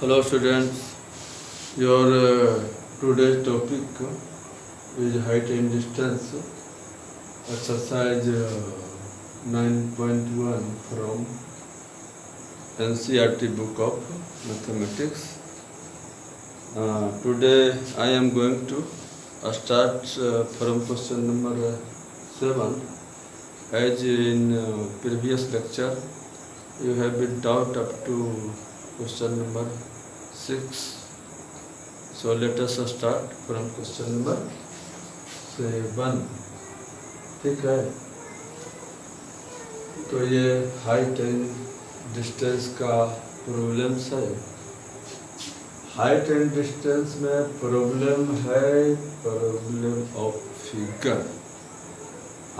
Hello students, your today's topic is height and distance, exercise 9.1 from NCERT book of mathematics. Today I am going to start from question number 7. As in previous lecture you have been taught up to question number 6. So let us start from question number 7. ठीक है, तो ये height and distance का problems है। Height and distance में problem है problem of figure.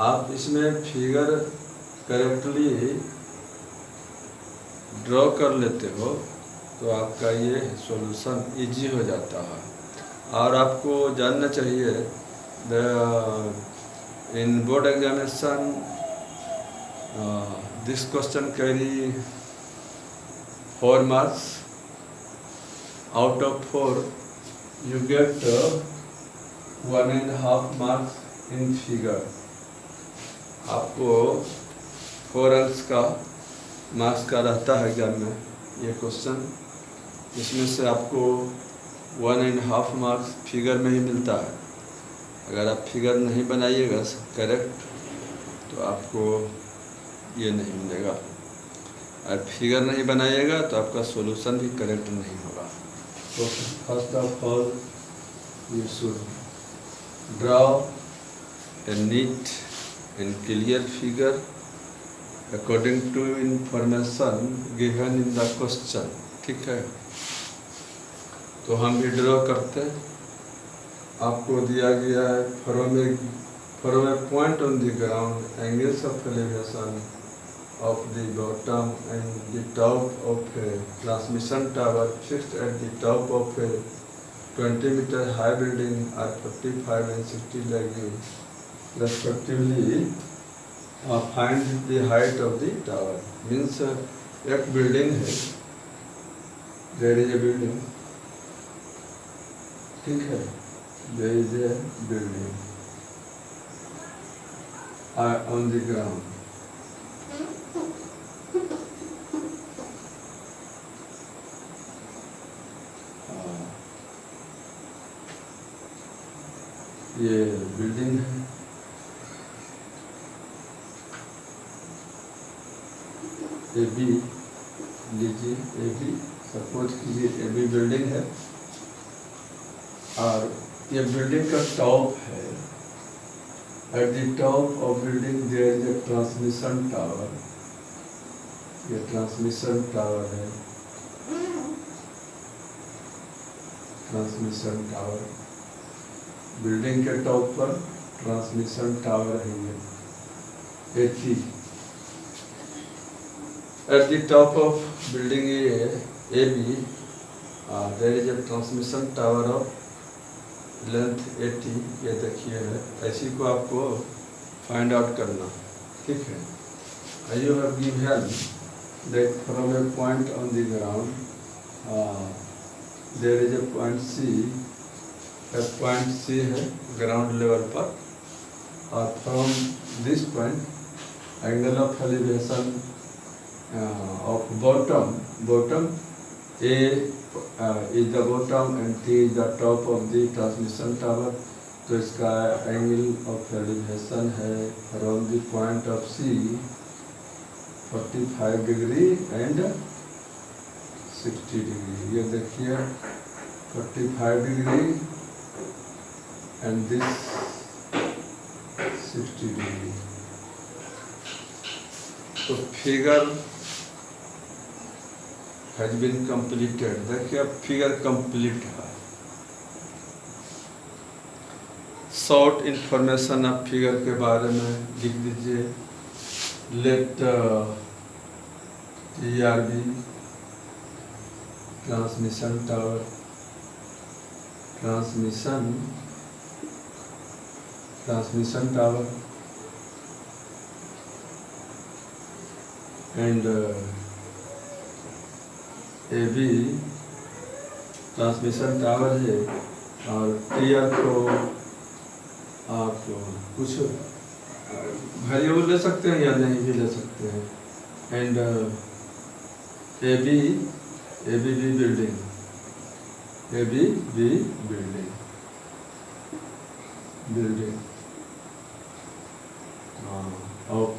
आप इसमें फिगर करेक्टली ड्रॉ कर लेते हो तो आपका ये सॉल्यूशन इजी हो जाता है। और आपको जानना चाहिए इन board examination this question carry 4 marks. Out of 4 you get 1.5 marks in figure. आपको 4 अंक का मार्क्स का रहता है एग्जाम में ये क्वेश्चन। इसमें से आपको 1.5 मार्क्स फिगर में ही मिलता है। अगर आप फिगर नहीं बनाइएगा करेक्ट तो आपको ये नहीं मिलेगा, और फिगर नहीं बनाइएगा तो आपका सॉल्यूशन भी करेक्ट नहीं होगा। तो first of all you should draw a neat and clear figure according to information given in the question. ठीक है, तो हम भी ड्रॉ करते। आपको दिया गया है from a point on the ground angles of elevation of the bottom and the top of a transmission tower fixed at the top of a 20-meter high building are 45 and 60 degrees respectively. Find the height of the tower. Means एक building है, there is a building, ठीक है, there is a building on the ground. ये building है, A B लीजिए, A B suppose कीजिए ए B building है और ये बिल्डिंग का टॉप है। At the top of building there is a transmission tower. ये ट्रांसमिशन टावर है, ट्रांसमिशन टावर बिल्डिंग के टॉप पर ट्रांसमिशन टावर है ये 80। At the top of building A B there is a transmission tower of length 80। ये देखिए है, ऐसी को आपको फाइंड आउट करना। ठीक है, you have given that from a point on the ground there is a point C. Point C है ग्राउंड लेवल पर, और from this point angle of elevation of bottom A is the bottom and T is the top of the transmission tower. तो इसका angle of elevation है from the point of C 45 degree and 60 degree. ये देखिए 45 degree and this 60 degree। तो figure has been completed। देखिए अब figure complete है। Short information आप फिगर के बारे में लिख दीजिए। Let TRB transmission tower, transmission tower and AB transmission tower है, और टीयर को आप कुछ वेरिएबल ले सकते हैं या नहीं भी ले सकते हैं। And ABB building, ABB building of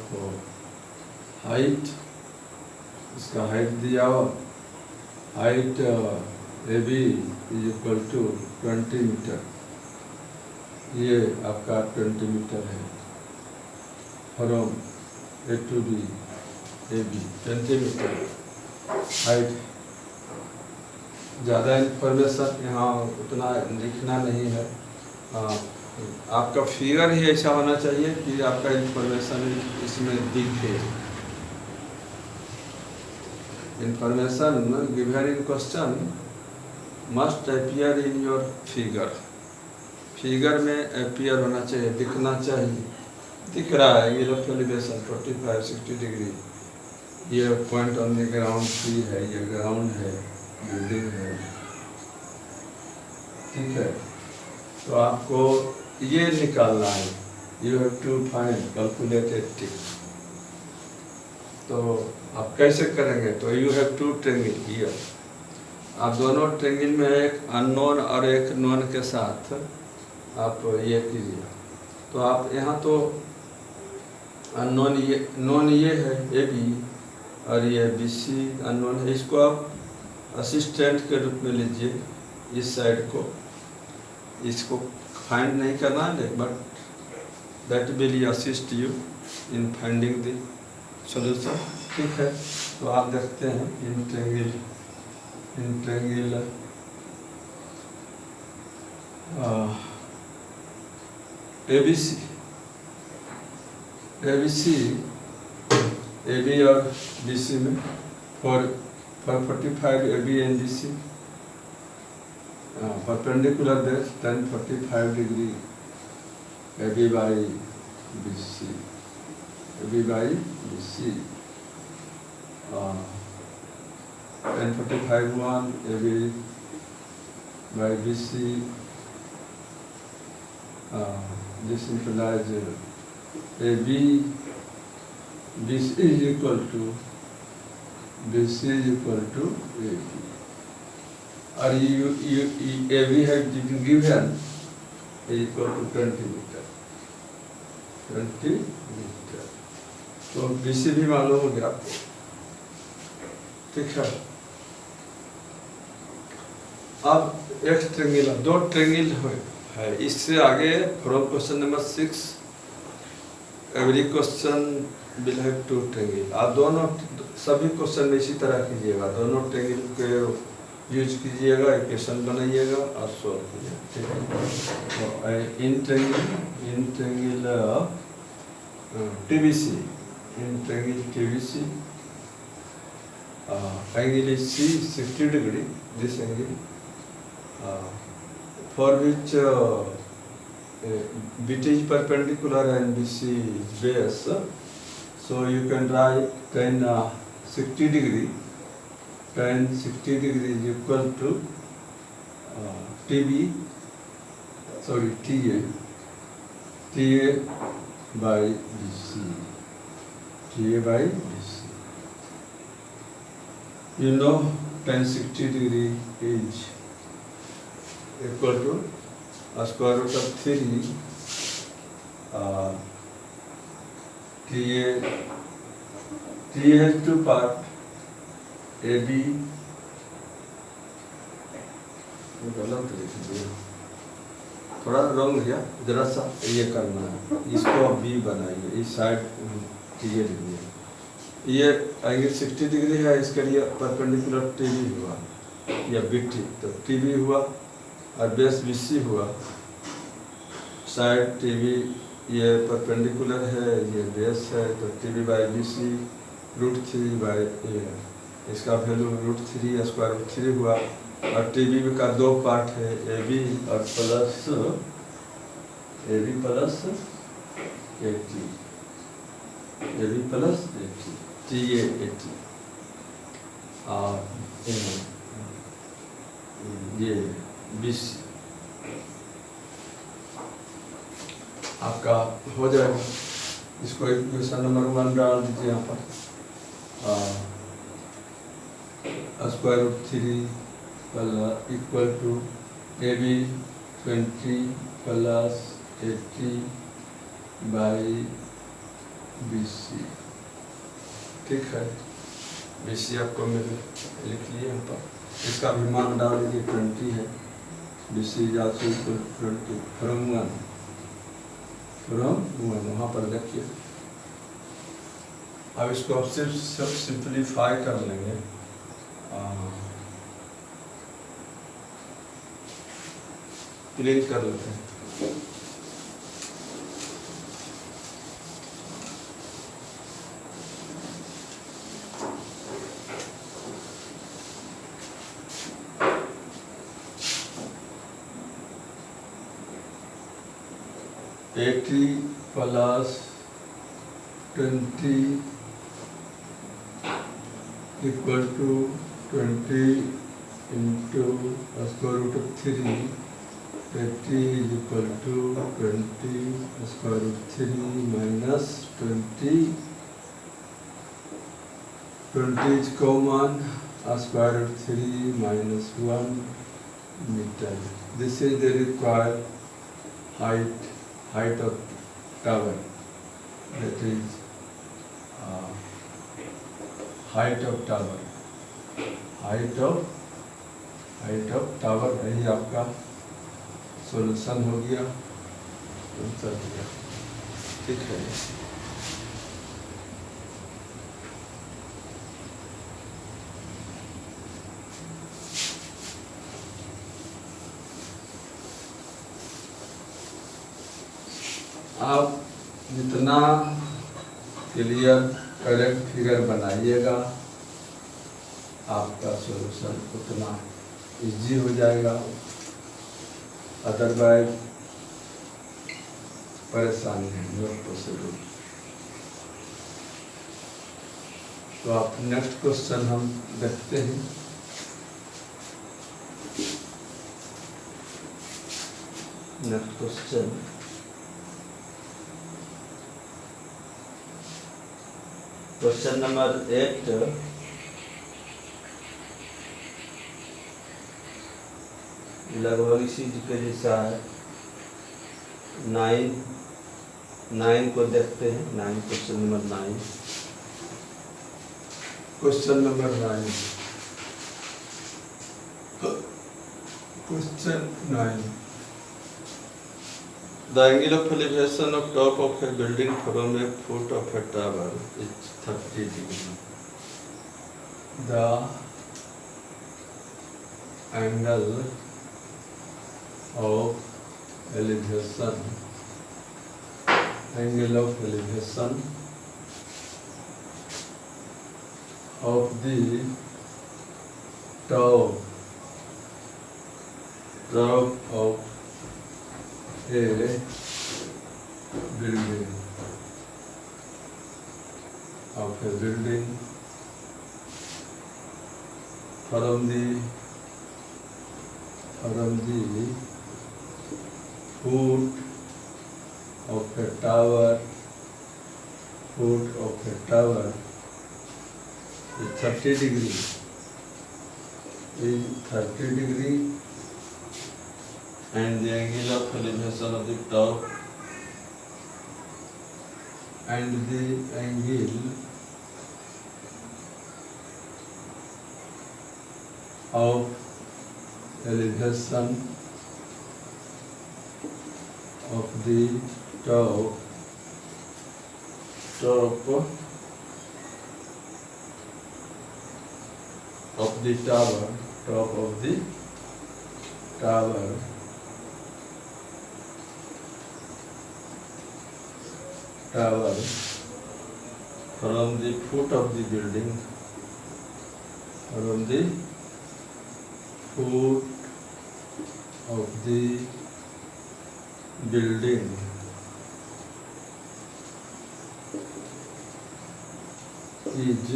height, इसका हाइट दिया हुआ, height AB is equal to 20 meter, ये आपका 20 मीटर है। From A to B AB 20 meter height. ज़्यादा इंफॉर्मेशन यहाँ उतना लिखना नहीं है, आपका फिगर ही ऐसा होना चाहिए कि आपका इंफॉर्मेशन इसमें दिखे। Information given in question must appear in your figure, figure में अपीयर होना चाहिए, दिखना चाहिए। दिख रहा है ये लेफ्ट एलिवेशन 45-60 डिग्री, ये point on the ground free है, ये ग्राउंड है, बिल्डिंग है, ठीक है। तो आपको ये निकालना है, you have to find calculated tick. तो आप कैसे करेंगे, तो you have to triangle here, आप दोनों ट्रेंगल में एक अननोन और एक नोन के साथ आप ये कीजिए। तो आप यहाँ तो अननोन ये नोन ये है AB और ये BC अननोन है, इसको आप असिस्टेंट के रूप में लीजिए। इस साइड को, इसको फाइंड नहीं करना है, but that will assist you in finding the solution, ठीक है। तो आप देखते हैं इन ट्रेंगल ABC AB और BC में for 45 AB and BC perpendicular base 1045 degree AB by BC, AB by BC 1045 one AB by BC, this implies AB BC is equal to AB, or AB has been given is equal to 20 meter. तो BC भी मालूम हो गया आपको, ठीक है। अब एक ट्रेंगल, दो ट्रेंगल है, इससे आगे from question number 6 every question will have to triangle. आप दोनों सभी क्वेश्चन में इसी तरह कीजिएगा, दोनों ट्रेंगल के यूज कीजिएगा, इक्वेशन बनाइएगा और सॉल्व कीजिएगा, ठीक है। तो in triangle TBC, in triangle TBC angle is C 60 degree, this angle for which BT is perpendicular and BC is base, so you can write tan 60 degree is equal to TA by BC, you know tan 60 degree is equal to square root of 3 TA has two part AB, गलत लिख दिया, थोड़ा wrong है, जरा सा ये करना है, इसको B बनाइए, इस साइड TA लिखिए। ये एंगल 60 डिग्री है, इसके लिए परपेंडिकुलर TB हुआ या BT, तो TB हुआ और बेस BC हुआ, साइड TB ये परपेंडिकुलर है, ये बेस है, तो TB बाई BC √3 बाई इसका वैल्यू √3 स्क्वायर रूट 3 हुआ। और TB का दो पार्ट है, AB और plus AB plus AT, AB plus AT, TA AT और ये 20 आपका हो जाएगा। इसको इक्वेशन नंबर 1 डाल दीजिए यहाँ पर। Square root 3 equal to AB 20 plus 80 by BC। ठीक है, BC आपको मैंने लिख लिया यहाँ पर। इसका भी मान डाल दीजिए 20 है। BC is also equal to 20 from 1 वहाँ पर देखिए। अब इसको आप सिर्फ सिंप्लीफाई कर लेंगे। क्लीन कर लेते हैं। Eighty plus 20 equal to 20 into square root 3। 80 is equal to 20 square root 3 minus 20 is common square root 3 minus 1 meter. This is the required height of tower, that is height of tower, height of tower। यही आपका solution हो गया, answer दिया। ठीक है, आप जितना clear correct figure बनाइएगा आपका सॉल्यूशन उतना इजी हो जाएगा। अदरवाइज परेशानी है, नॉट पॉसिबल। तो आप नेक्स्ट क्वेश्चन हम देखते हैं। नेक्स्ट क्वेश्चन क्वेश्चन नंबर 8 लगभग इसी के जैसा है। 9 को देखते हैं। 9 question number 9। Question number 9। Question 9। The angle of elevation of top of a building from a foot of a tower is 30 degree. The angle of elevation of the top of a building from the foot of a tower is 30 degree. And the angle of elevation of the top and the angle of elevation of the top of the tower from the foot of the building, is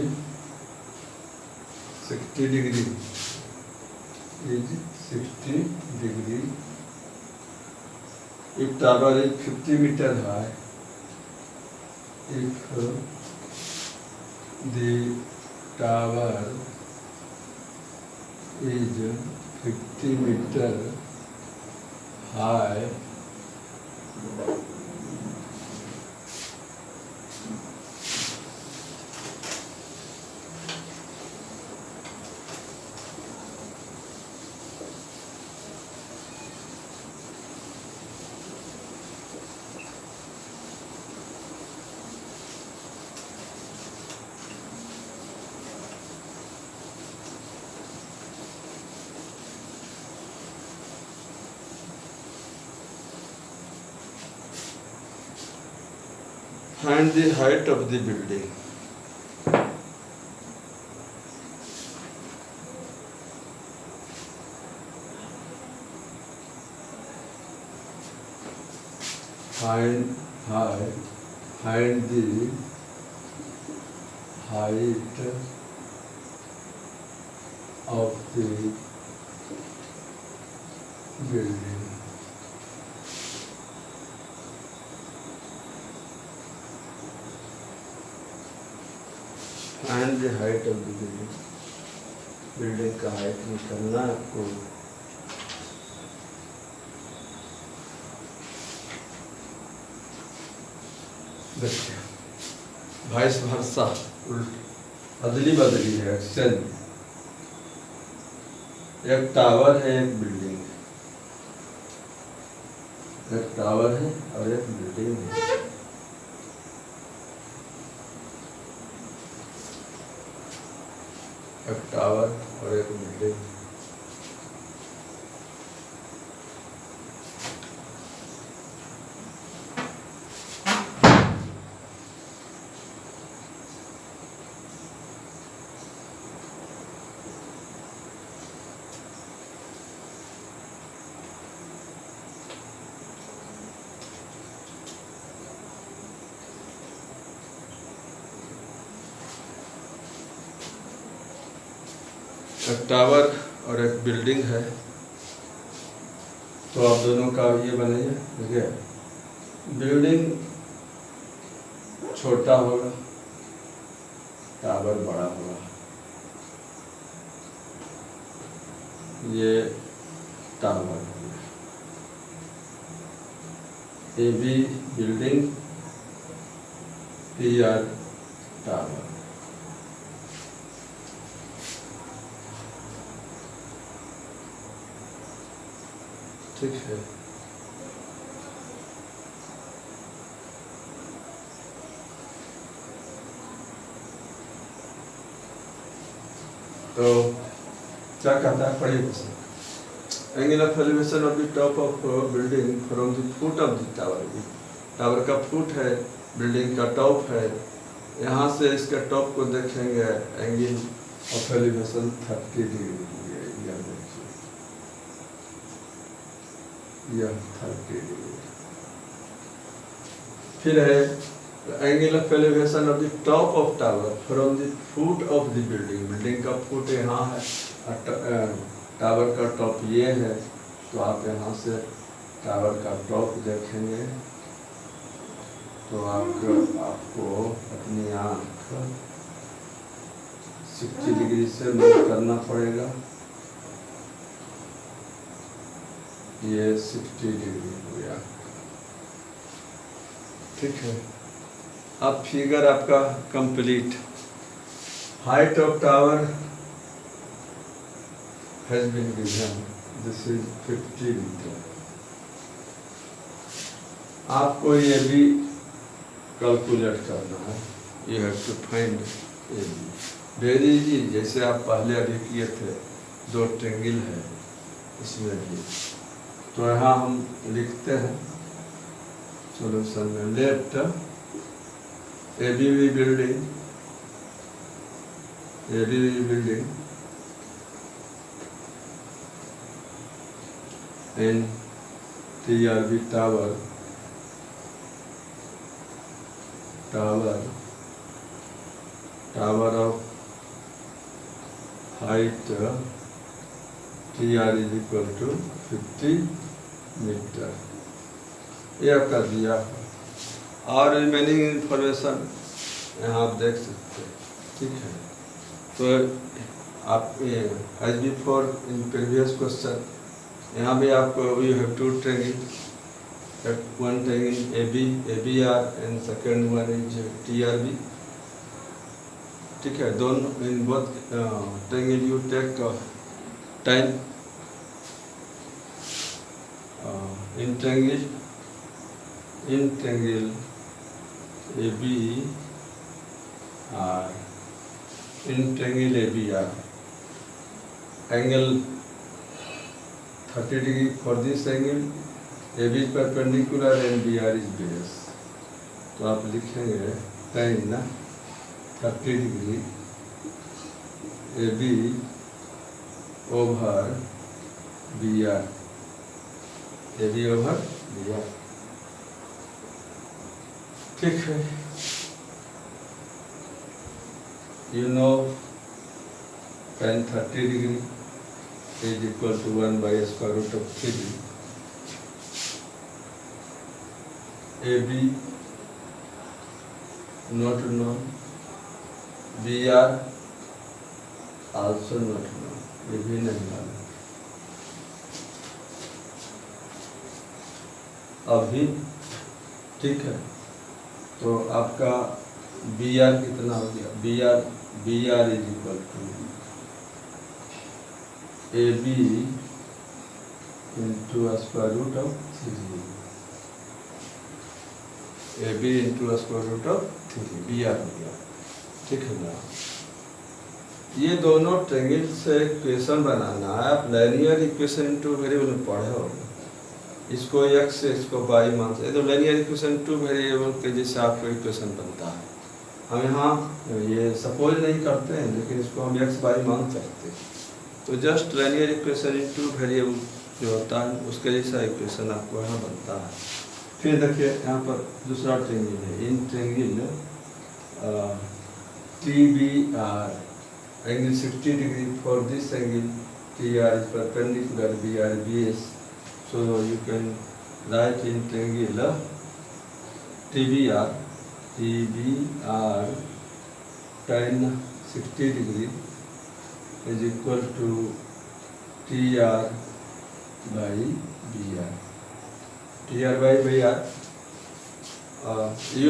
60 degree. is 60 degree. If tower is 50 meter high, if the tower is 50 meter high, find the height of the building. Find the height of the building. Find the height of the building. Building का height निकालना है आपको। देखिए vice versa अदली बदली है, exchange. एक tower है, एक बिल्डिंग है, एक टावर है और एक बिल्डिंग है। एक टावर और एक बिल्डिंग। एक टावर और एक बिल्डिंग है, तो आप दोनों का ये बनेगा। देखिए बिल्डिंग छोटा होगा, टावर बड़ा होगा। ये टावर हो गया, A B building, P R tower. ठीक है। तो क्या कहता है, पढ़िए question. Angle of elevation of the top of building from the foot of the tower. Tower का फुट है, बिल्डिंग का टॉप है। यहाँ से इसका टॉप को देखेंगे, एंगल ऑफ एलिवेशन 30 डिग्री। यह 30 डिग्री। फिर है angle of elevation of the top of tower from the foot of the building. Building का फुट यहाँ है, टावर का टॉप ये है, तो आप यहाँ से टावर का टॉप देखेंगे तो आपको अपनी आँख 60 डिग्री से मूव करना पड़ेगा। ये 60 डिग्री हो गया। ठीक है। अब फिगर आपका complete. Height of tower has been given, this is 50 meter. आपको ये भी कैलकुलेट करना है। You have to find A B. Very easy, जैसे आप पहले अभी किए थे। दो ट्रेंगल है इसमें भी। तो यहाँ हम लिखते हैं सोल्यूशन में, left ABV building and TRB tower of height T R is equal to 50 meter, ये आपका दिया है। और रिमेनिंग इंफॉर्मेशन यहाँ आप देख सकते हैं, ठीक है। तो आप as before in previous question, यहाँ भी आपको you have to training, one triangle ABR and second one is TRB, ठीक है। दोनों in both triangle you take time, in triangle ABR, in triangle ABR angle 30 degree for this angle, AB is perpendicular and BR is base। तो आप लिखेंगे tan 30 degree AB over BR, AB over BR, ठीक है। You know tan 30 degree is equal to 1 by square root of 3 AB not known, BR also not known, ये भी नहीं मालूम। अभी ठीक है, तो आपका BR कितना हो गया, BR is equal to AB into square root of 3, AB into square root of 3, BR हो गया, ठीक है ना। ये दोनों ट्रायंगल से इक्वेशन बनाना है। आप लीनियर इक्वेशन इनटू वेरिएबल में पढ़े होंगे, इसको x से इसको y मान से, तो लीनियर इक्वेशन टू वेरिएबल के जैसे आपको इक्वेशन बनता है। हम यहाँ ये सपोज नहीं करते हैं, लेकिन इसको हम x y मान सकते हैं। तो just linear equation into variable जो होता है उसके जैसा इक्वेशन आपको यहाँ बनता है। फिर देखिए यहाँ पर दूसरा ट्रायंगल है, in triangle TBR angle 60 degree for this angle TR is perpendicular BR base, so you can write in triangle TBR tan 60 degree is equal to TR by BR, TR by BR। You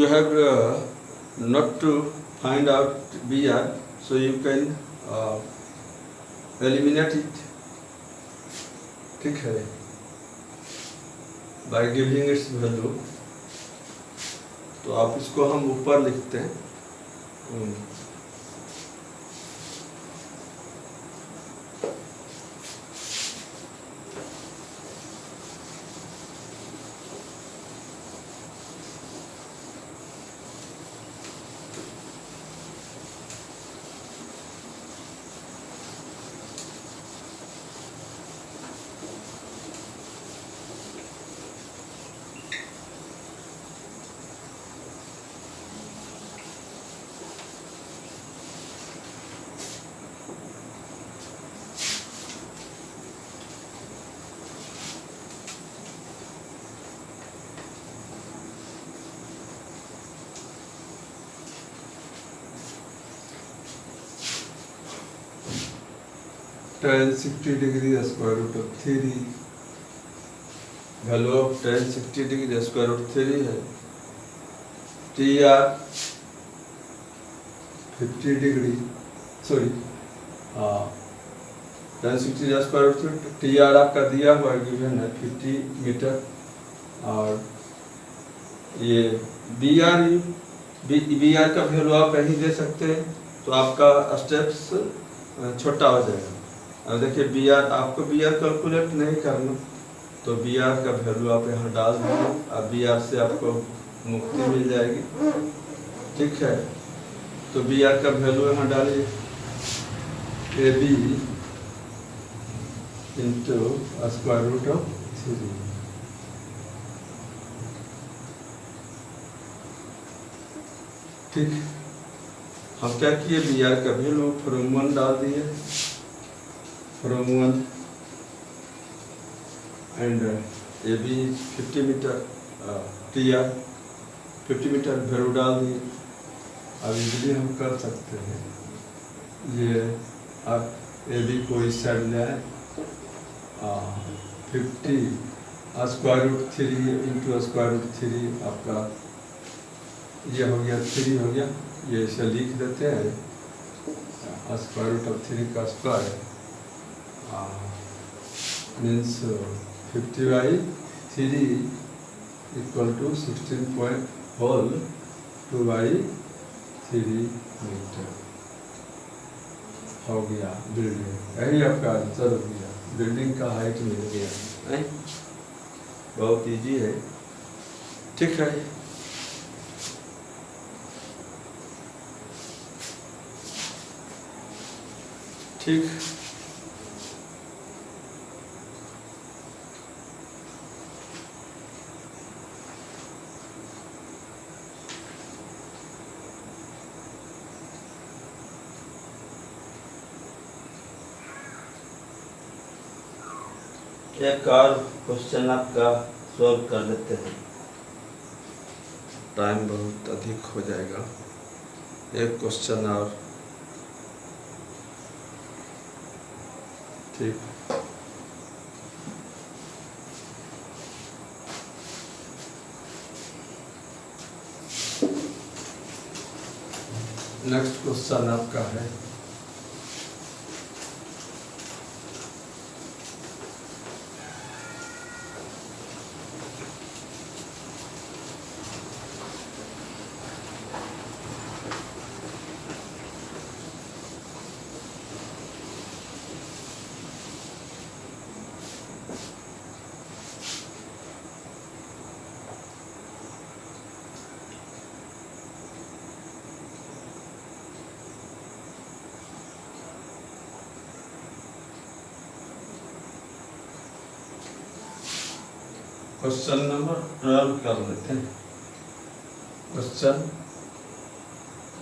have not to find out BR, so you can eliminate it, ठीक है, by giving its value। तो आप इसको हम ऊपर लिखते हैं, tan 60 degree square root of 3, value of tan 60 degree square root 3 है। TR 50 degree, sorry tan 60 square root 3, TR आपका दिया हुआ गिवन है 50 मीटर, और ये BR का वैल्यू आप कहीं दे सकते हैं, तो आपका स्टेप्स छोटा हो जाएगा। अब देखिए BR, आपको BR कैलकुलेट नहीं करना, तो BR का वैल्यू आप यहाँ डाल दीजिए, अब BR से आपको मुक्ति मिल जाएगी, ठीक है। तो BR का वैल्यू यहाँ डालिए, AB into square root of 3, ठीक। हम क्या किए, BR का वैल्यू फ्रॉम 1 डाल दिए, from one and AB is 50 meter TR 50 metre value डाल दिए। अब इजली हम कर सकते हैं, ये अब ए बी को इस साइड ले आए, 50 square root 3 into square root 3 आपका ये हो गया 3 हो गया, ये इसे लिख देते हैं स्क्वायर रूट ऑफ 3 का square means 50/3 equal to 16.2/3 meter हो गया बिल्डिंग। यही आपका आंसर हो गया, बिल्डिंग का हाइट मिल गया। नहीं, बहुत इजी है, ठीक है। ठीक, एक और क्वेश्चन आपका सॉल्व कर लेते हैं, टाइम बहुत अधिक हो जाएगा। एक क्वेश्चन और, ठीक। नेक्स्ट क्वेश्चन आपका है क्वेश्चन नंबर 12 कर लेते हैं। Question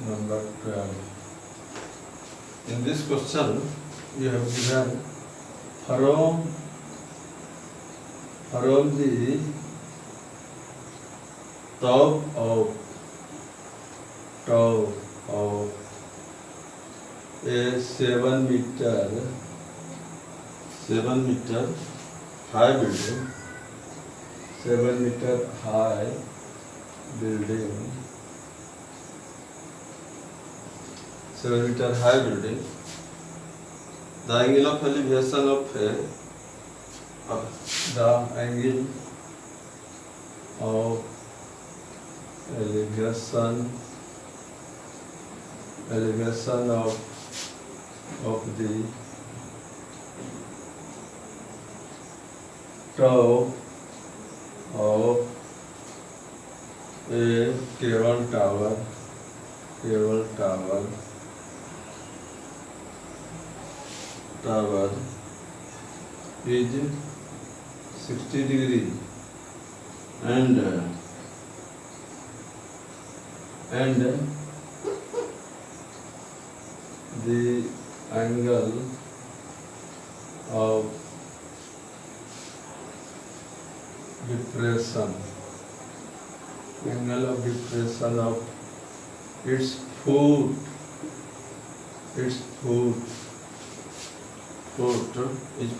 number 12, in this question you have given from the top of a 7 meter high building, 7 meter high building, 7 meter high building, the angle of elevation of the angle of elevation of the top of a cable tower is 60 degree and the angle of depression of its foot is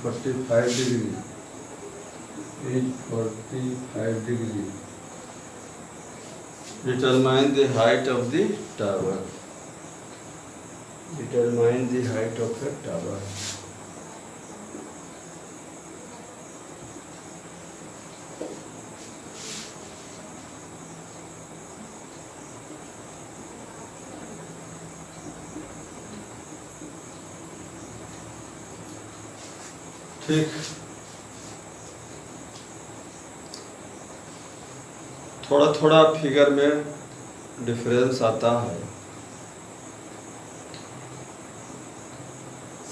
45 degree. Determine the height of the tower. ठीक, थोड़ा figure में difference आता है,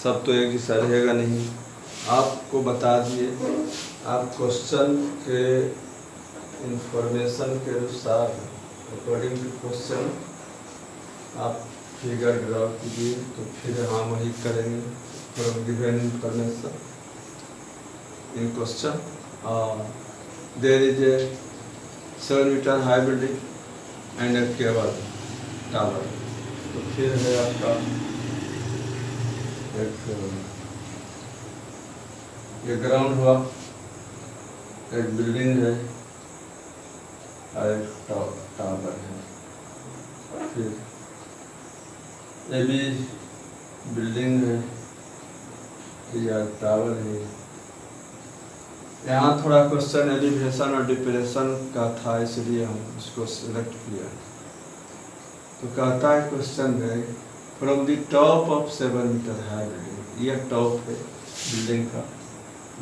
सब तो एक जैसा रहेगा नहीं। आपको बता दिए, आप क्वेश्चन के इंफॉर्मेशन के अनुसार अकॉर्डिंग टू क्वेश्चन आप फिगर ड्रॉ कीजिए, तो फिर हम वही करेंगे। from given information in question. There is a 7-meter high building and a cable tower. तो फिर है आपका एक ये ग्राउंड हुआ, एक बिल्डिंग है और एक टावर है। फिर ये भी बिल्डिंग है या टावर है। यहाँ थोड़ा क्वेश्चन एलिवेशन और डिप्रेशन का था, इसलिए हम इसको सिलेक्ट किया। तो कहता है क्वेश्चन में from the top of 7 meter high building, यह टॉप है बिल्डिंग का,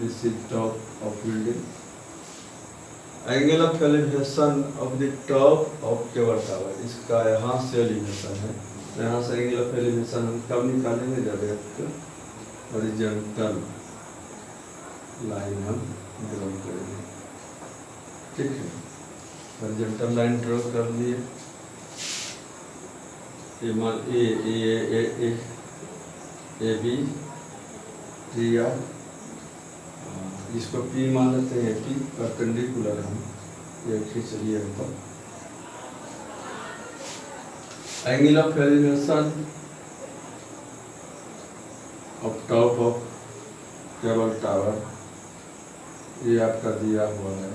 this is top of building. Angle of elevation of the top of cable tower, इसका यहाँ से एलिवेशन है। यहाँ से एंगल ऑफ एलिवेशन हम कब निकालेंगे, जब एक हॉरिजॉन्टल लाइन हम ड्रॉ करेंगे। ठीक है, हॉरिजॉन्टल लाइन ड्रॉ कर लिए। ये मान ए बी टी आर, जिसको पी मान लेते हैं, पी परपेंडिकुलर हम ये खींच लिए ऊपर। Angle of elevation of top of cable tower, ये आपका दिया हुआ है,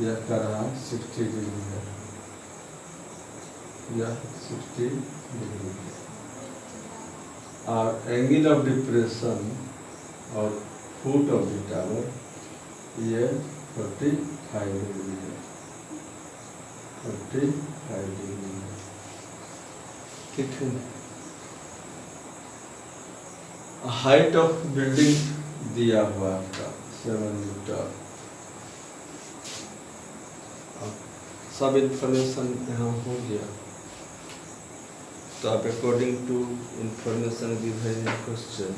यह कर रहा 60 डिग्री है, यह 60 डिग्री है। और एंगल ऑफ डिप्रेशन और फुट ऑफ द टावर, ये 45 डिग्री है, 45 डिग्री है। ठीक है। हाइट ऑफ बिल्डिंग दिया हुआ आपका 7 मीटर। सब इंफॉर्मेशन यहाँ हो गया। तो आप according to information given in question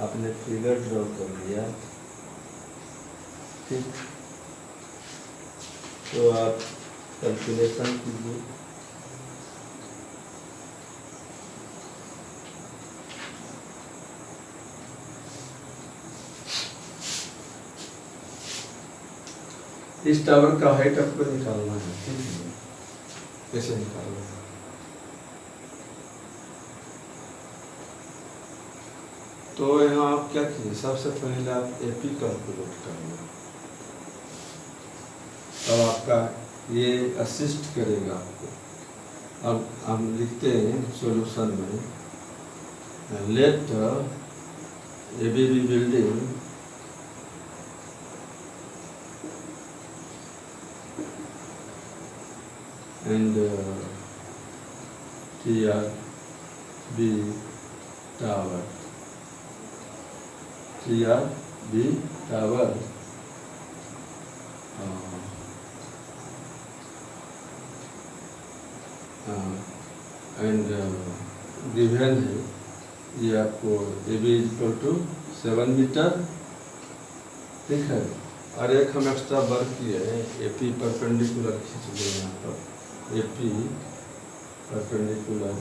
आपने फिगर ड्रॉ कर लिया। ठीक, तो आप कैलकुलेशन कीजिए। इस टावर का हाइट आपको निकालना है। ठीक है, कैसे निकालना है? तो यहाँ आप क्या कीजिए, सबसे पहले आप एपी कैलकुलेट करेंगे। तब आपका ये असिस्ट करेगा आपको। अब हम लिखते हैं सॉल्यूशन में, let ABB building and TRB tower, TRB tower and given है ये आपको AB = 7 मीटर। ठीक है, और एक हम एक्स्ट्रा वर्क किए हैं, AP परपेंडिकुलर खींच लिए यहाँ पर, AP परपेंडिकुलर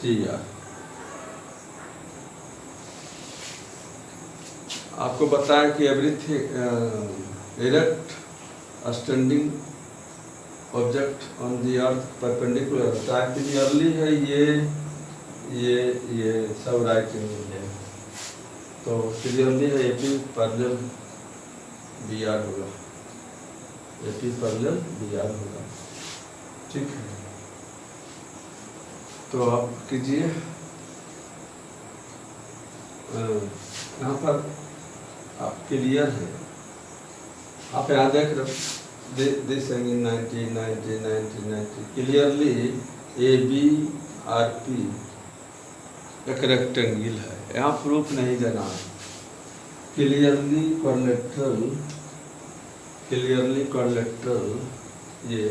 TR। आपको बताया कि everything erect standing object on the earth perpendicular होता है। क्लियरली है ये सब राइट एंगल है, तो क्लियरली है AP पैरेलल BR होगा, AP पैरेलल BR होगा। ठीक है, तो आप कीजिए। यहाँ पर आप क्लियर है, आप यहाँ देख रहे दिस एंगल 90 90 90 90 क्लियरली ABRP एक रेक्टेंगल है। यहाँ प्रूफ नहीं देना है, क्लियरली कॉलेक्ट्रल ये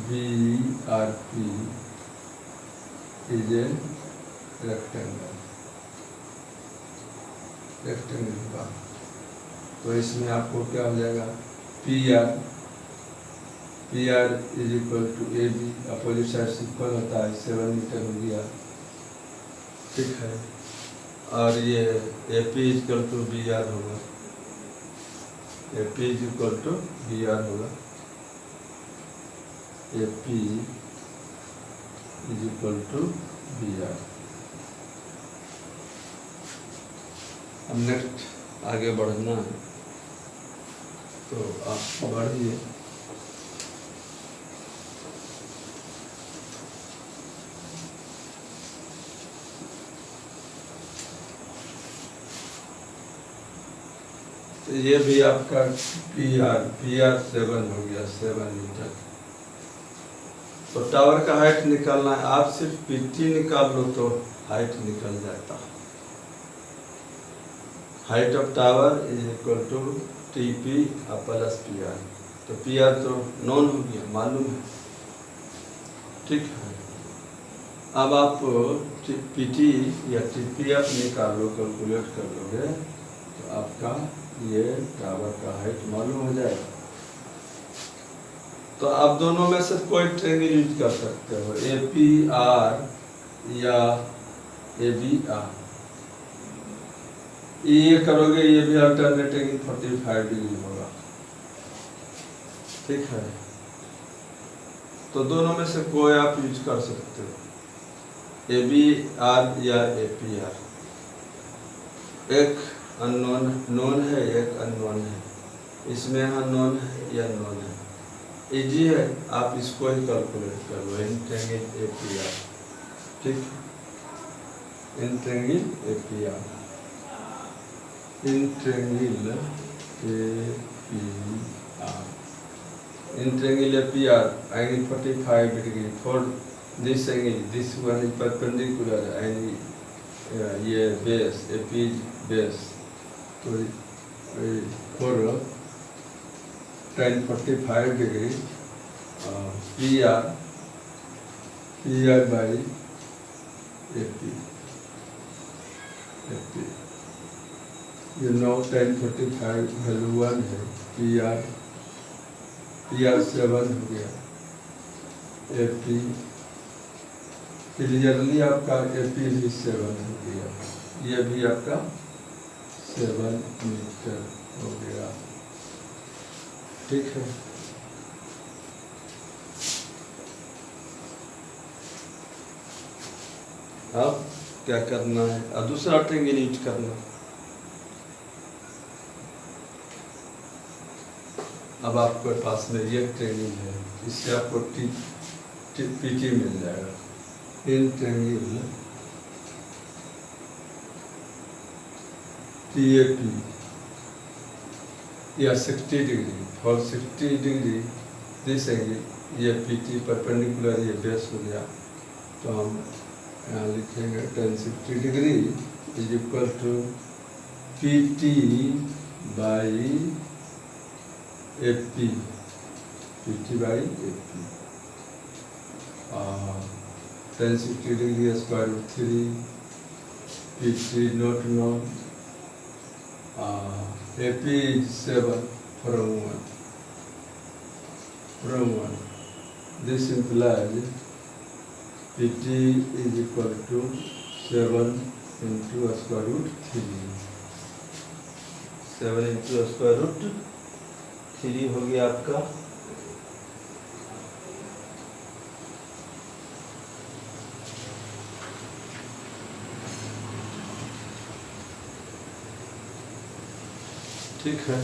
ABRP is a rectangle का तो इसमें आपको क्या हो जाएगा, P R is equal to A B, opposite side से इक्वल होता है, 7 मीटर हो गया, ठीक है। और ये A P is equal to B R होगा, A P is equal to B R होगा, A P is equal to B R. अब नेक्स्ट आगे बढ़ना है, तो आप बढ़िए। तो ये भी आपका पी आर 7 हो गया, 7 मीटर। तो टावर का हाइट निकालना है, आप सिर्फ पीटी निकाल लो तो हाइट निकल जाता है। Height of tower is equal to T P plus P R. तो पी आर तो नॉन हो गया, मालूम है, ठीक है। अब आप पी टी या टी पी एफ निकाल लो, कैलकुलेट कर लोगे तो आपका ये टावर का हाइट मालूम हो जाएगा। तो आप दोनों में से कोई ट्रेंगल यूज कर सकते हो, ए पी आर या ए बी आर। ये करोगे, ये भी अल्टरनेटिंग 45 डिग्री होगा, ठीक है। तो दोनों में से कोई आप यूज कर सकते हो, ए बी आर या ए पी आर। एक अननोन नोन है, एक अननोन है, इसमें अननोन है या नोन है, इजी है, आप इसको ही कैलकुलेट कर लो, in triangle A P R, ठीक, in triangle A P R, in triangle A P R, in triangle A P R angle 45 degree for this angle, this one is perpendicular and ये base, A P base, तो for tan 45 degree P R by A P, you know tan 45 value 1 है, P R 7 हो गया, A P clearly आपका A P भी 7 हो गया, ये भी आपका 7 मीटर हो गया, ठीक है। अब क्या करना है, अब दूसरा ट्रेंगल यूज करना। अब आपके पास में ये ट्रेंगल है, इससे आपको पीटी मिल जाएगा, इन ट्रेंगल टीएपी या 60 डिग्री और 60 डिग्री दिस एंगल, ये पीटी परपेंडिकुलर, ये बेस हो गया। तो हम यहाँ लिखेंगे tan 60 degree is equal to PT by AP, PT by AP, tan 60 degree square root 3, PT not known, AP is 7 from 1. This implies PT is equal to 7 into square root 3. 7 into square root 3 हो गया आपका, ठीक है।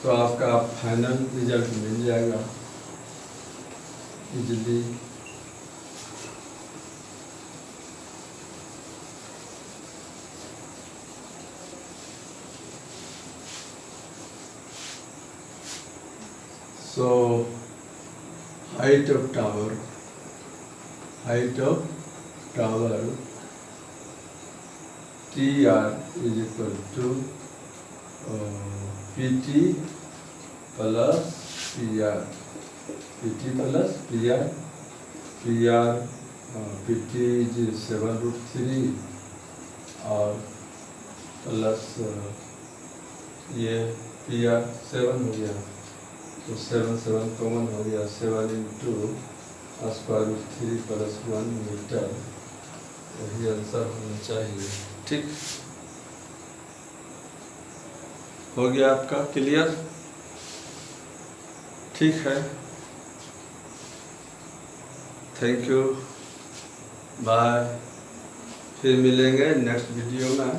तो आपका final result मिल जाएगा easily. So height of tower TR is equal to PT plus PR, PT plus PR, PT is 7 root 3 और plus ये PR 7 हो गया, तो 7 कॉमन हो गया, 7 इंटू √3 + 1 मीटर, वही आंसर होना चाहिए। ठीक हो गया आपका क्लियर? ठीक है, थैंक यू, बाय, फिर मिलेंगे नेक्स्ट वीडियो में।